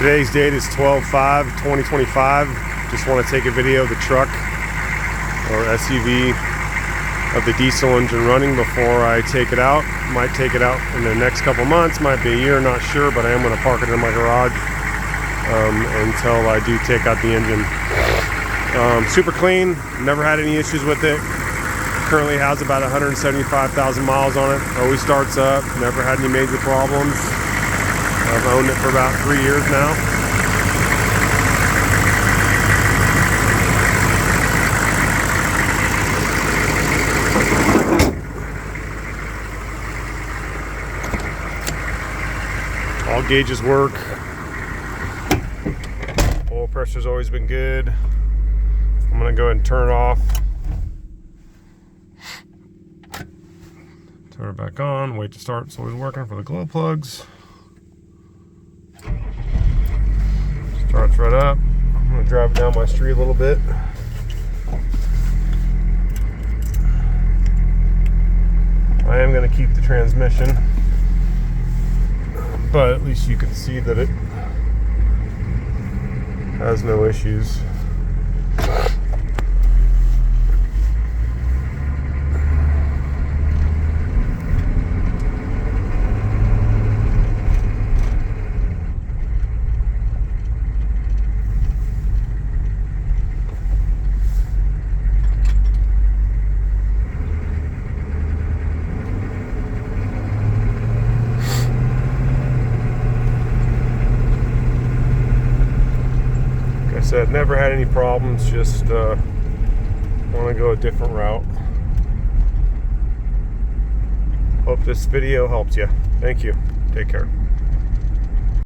Today's date is 12/5/2025. Just want to take a video of the truck or SUV of the diesel engine running before I take it out. Might take it out in the next couple months, might be a year, not sure, but I am going to park it in my garage until I do take out the engine. Super clean, never had any issues with it. Currently has about 175,000 miles on it. Always starts up, never had any major problems. I've owned it for about 3 years now. All gauges work. Oil pressure's always been good. I'm gonna go ahead and turn it off. Turn it back on, wait to start. It's always working for the glow plugs. Starts right up. I'm gonna drive it down my street a little bit. I am gonna keep the transmission, but at least you can see that it has no issues. Said never had any problems, just want to go a different route. Hope this video helps you. Thank you. Take care.